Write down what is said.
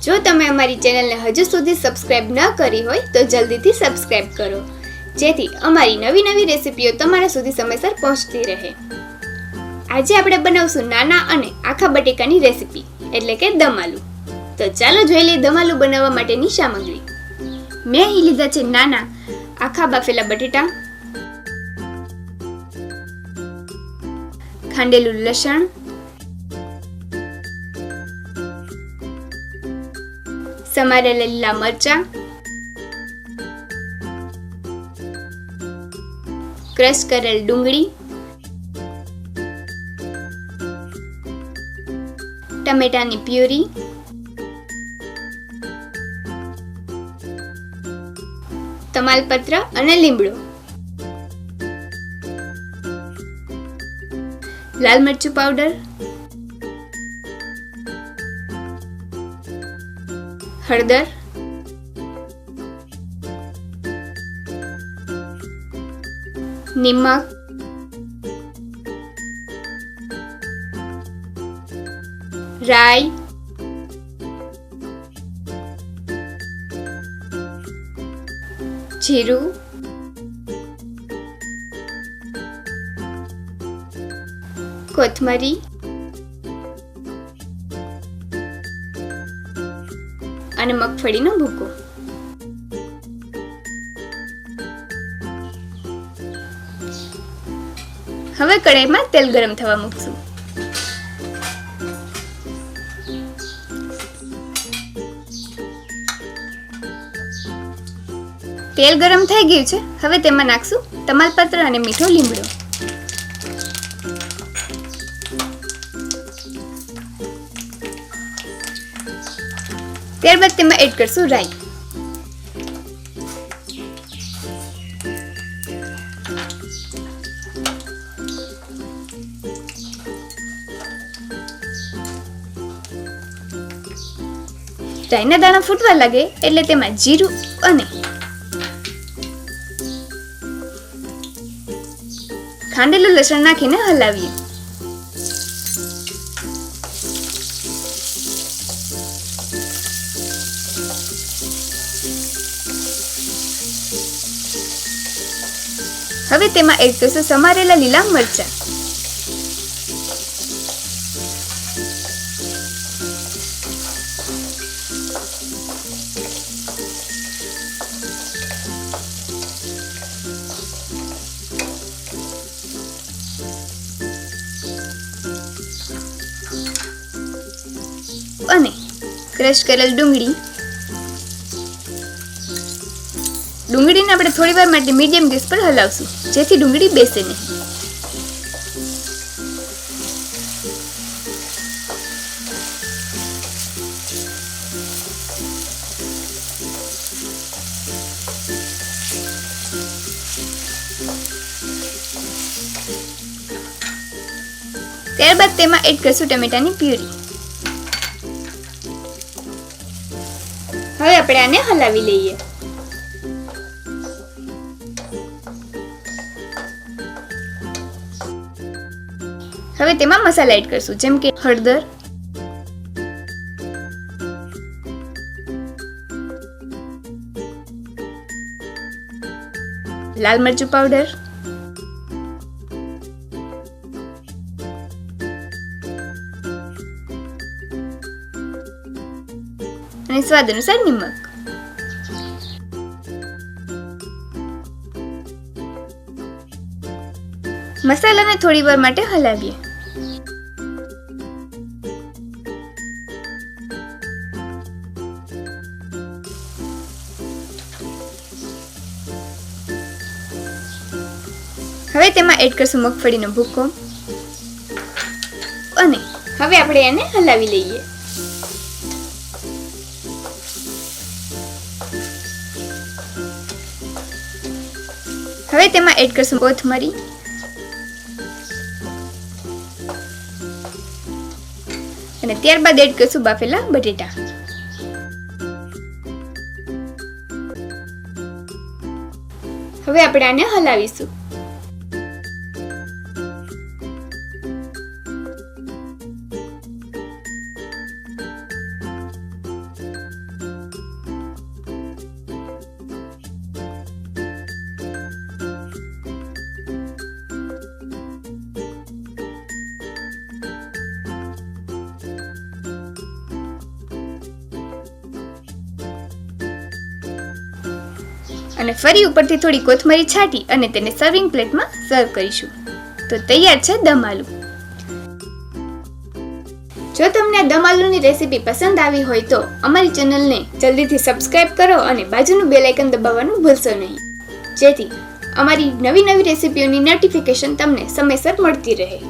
જો તમે અમારી ચેનલને હજુ સુધી સબસ્ક્રાઇબ ન કરી હોય તો જલ્દીથી સબસ્ક્રાઇબ કરો, જેથી અમારી નવી નવી રેસીપીઓ તમારા સુધી સમયસર પહોંચતી રહે. આજે આપણે બનાવશું નાના અને આખા બટેકાની રેસીપી, એટલે કે દમ આલુ. તો ચાલો જોઈ લઈએ દમ આલુ બનાવવા માટેની સામગ્રી. મેં અહીં લીધા છે નાના આખા બાફેલા બટેટા, ખાંડેલું લસણ, સમારેલા લીલા મરચાં, ક્રશ કરેલ ડુંગળી, ટમેટાની પ્યુરી, તમાલપત્ર અને લીમડો, લાલ મરચું પાવડર, હળદર, નિમક, રાઈ, જીરું, કોથમરી અને મગફળીનો ભૂકો. હવે કઢાઈમાં તેલ ગરમ થવા મૂકશું. તેલ ગરમ થઈ ગયું છે. હવે તેમાં નાખશું તમાલપત્ર અને મીઠો લીમડો. ત્યારબાદ તેમાં એડ કરશું રાઈ. રાઈના દાણા ફૂટવા લાગે એટલે તેમાં જીરું અને ખાંડેલું લસણ નાખીને હલાવીએ. હવે તેમાં એડ કરશું સમારેલા લીલા મરચાં, અને ક્રશ કરેલ ડુંગળી. ડુંગળીને આપણે થોડી વાર માટે મીડિયમ ગેસ પર હલાવશું, જેથી ડુંગળી બેસે નહીં. ત્યારબાદ તેમાં એડ કરશું ટમેટાની પ્યુરી. હવે આપણે આને હલાવી લઈએ. હવે તેમાં મસાલા એડ કરશું, જેમ કે હળદર, લાલ મરચું પાવડર, અને સ્વાદ અનુસાર નિમક. મસાલાને થોડી વાર માટે હલાવીએ. હવે તેમાં એડ કરશું મગફળીનો ભૂકો અને હવે આપણે એને હલાવી લઈએ. હવે તેમાં એડ કરશું કોથમરી અને ત્યારબાદ એડ કરશું બાફેલા બટેટા. હવે આપણે આને હલાવીશું. અને ફરી ઉપરથી થોડી કોથમરી છાંટી અને તેને સર્વિંગ પ્લેટમાં સર્વ કરીશું. તો તૈયાર છે દમ આલુ. જો તમને આ દમ આલુની રેસીપી પસંદ આવી હોય તો અમારી ચેનલને જલ્દીથી સબસ્ક્રાઇબ કરો અને બાજુનું બેલ આઇકન દબાવવાનું ભૂલશો નહીં, જેથી અમારી નવી રેસીપીઓની નોટિફિકેશન તમને સમયસર મળતી રહે.